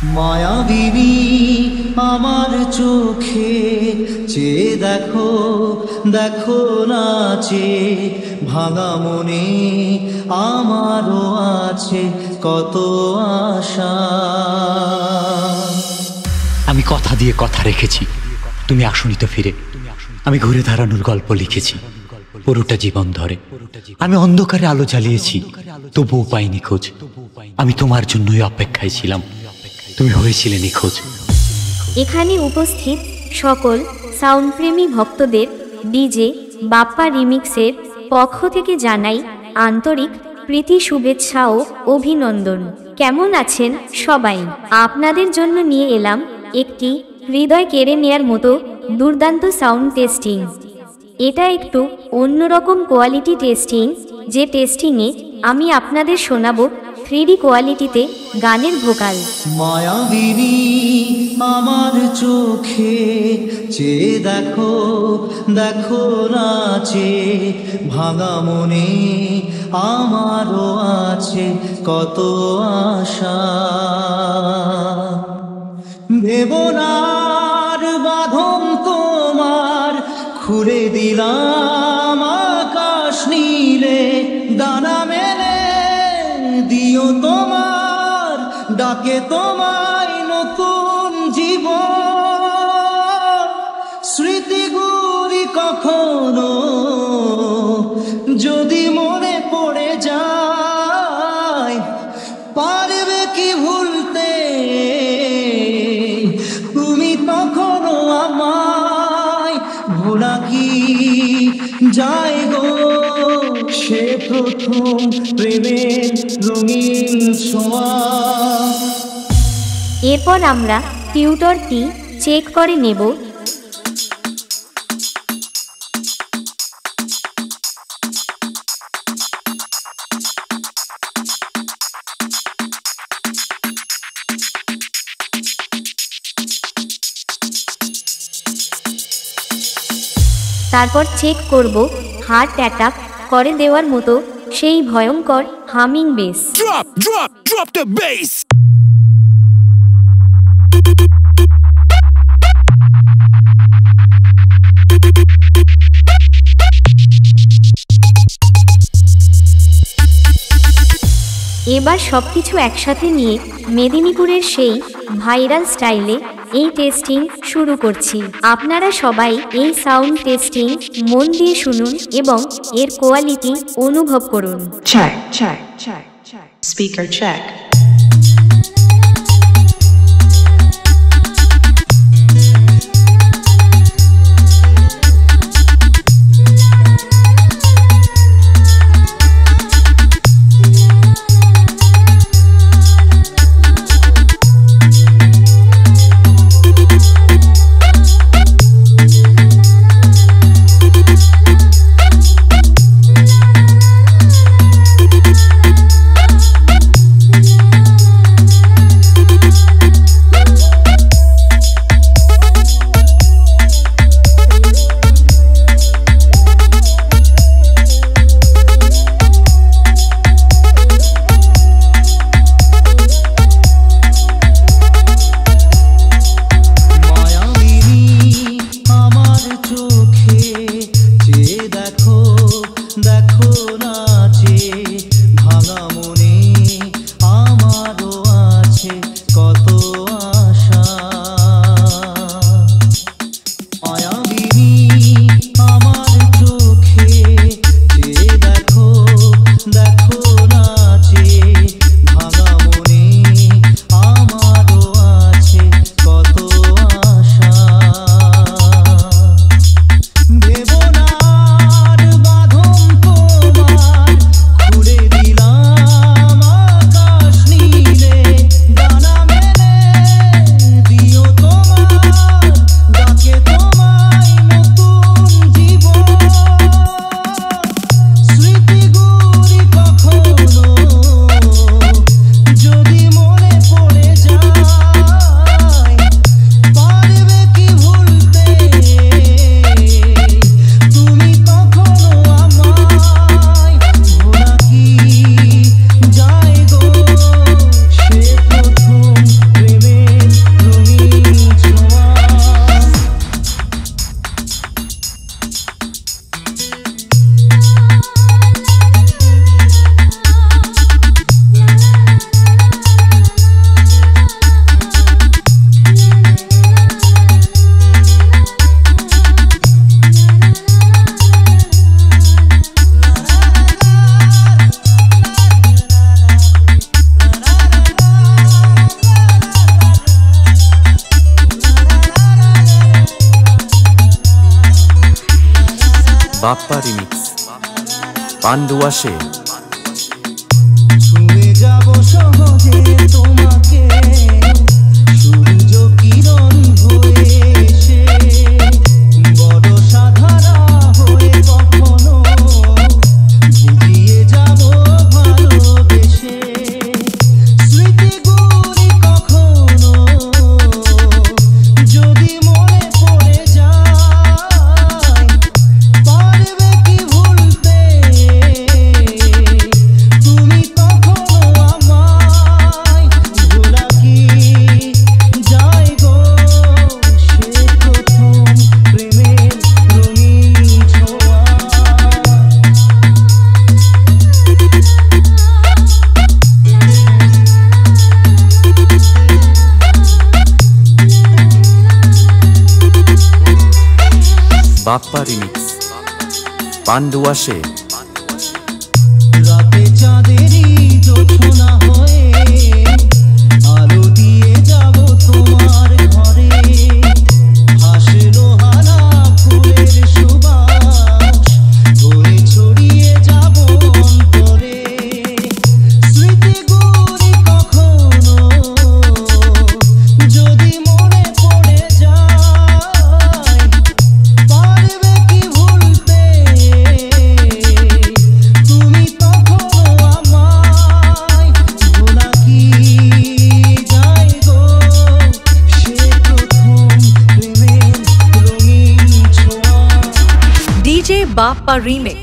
মায়াবিনী আমার চোখে চেয়ে দেখো, দেখো নাচে ভাঙা মনে আমারও আছে কত আশা। আমি কথা দিয়ে কথা রেখেছি, তুমি আসনি তো ফিরে। আমি ঘুরে দাঁড়ানোর গল্প লিখেছি পুরোটা জীবন ধরে। আমি অন্ধকারে আলো জ্বালিয়েছি, তবুও পাইনি খোঁজ। আমি তোমার জন্যই অপেক্ষায় ছিলাম, তুমি হয়েছিলে নিখোঁজ। এখানে উপস্থিত সকল সাউন্ডপ্রেমী ভক্তদের ডিজে বাপ্পা রিমিক্সের পক্ষ থেকে জানাই আন্তরিক প্রীতি, শুভেচ্ছা ও অভিনন্দন। কেমন আছেন সবাই? আপনাদের জন্য নিয়ে এলাম একটি হৃদয় কেড়ে নেয়ার মতো দুর্দান্ত সাউন্ড টেস্টিং। এটা একটু অন্যরকম কোয়ালিটি টেস্টিং, যে টেস্টিংয়ে আমি আপনাদের শোনাবো 3D কোয়ালিটিতে গানের ভোকাল। মায়াবিনী আমার চোখে চেয়ে দেখো, দেখো নাচে ভাঙা মনে আমারও আছে কত আশা। ভেবনার বাঁধন তোমার খুলে দিলাম আকাশ নীলে, ডানা মেলে দিও তোমার ডাকে তোমায় নতুন জীবন। স্মৃতিগুলি কখনো যদি মনে পড়ে যায়, পারবে কি ভুলতে তুমি তখনো আমায়? ভোলা কি যায় গো সে প্রথম প্রেমের রঙিন ছোঁয়া। এরপর আমরা টিউটরটি চেক করে নেব। তারপর চেক করব হার্ট অ্যাটাক করে দেওয়ার মতো সেই ভয়ঙ্কর humming base. Drop the bass. এবার সবকিছু একসাথে নিয়ে মেদিনীপুরের সেই ভাইরাল স্টাইলে এই টেস্টিং শুরু করছি। আপনারা সবাই এই সাউন্ড টেস্টিং মন দিয়ে শুনুন এবং এর কোয়ালিটি অনুভব করুন। Check, check, check, check. Speaker check. Bappa remix Pandu আসে ছুঁয়ে যাব সহজে তোমাকে সূর্য কিরণ হয়ে এসে বড় সাধারা হয়ে কখনো ভিজিয়ে যাব ভালোবেসে স্মৃতিগুলি কখনো যদি মনে পড়ে যায় পারবে কি ভুলতে তুমি তখনো আমায় ভোলা কি যায় গো সে প্রথম প্রেমের রঙিন ছোঁয়া বাপ্পা রিমিক্স পান্ডু আসে রাতে চাঁদেরই জোছনা হয়ে আলো দিয়ে যাব তোমার ঘরে হাসলো হারা ফুলের সুবাস হয়ে ছড়িয়ে যাব অন্তরে স্মৃতিগুলি কখনো যদি মনে পড়ে যায় পারবে কি ভুলতে তুমি তখনো আমায় ভোলা কি যায় গো সে প্রথম প্রেমের রঙিন ছোঁয়া DJ Bappa Remix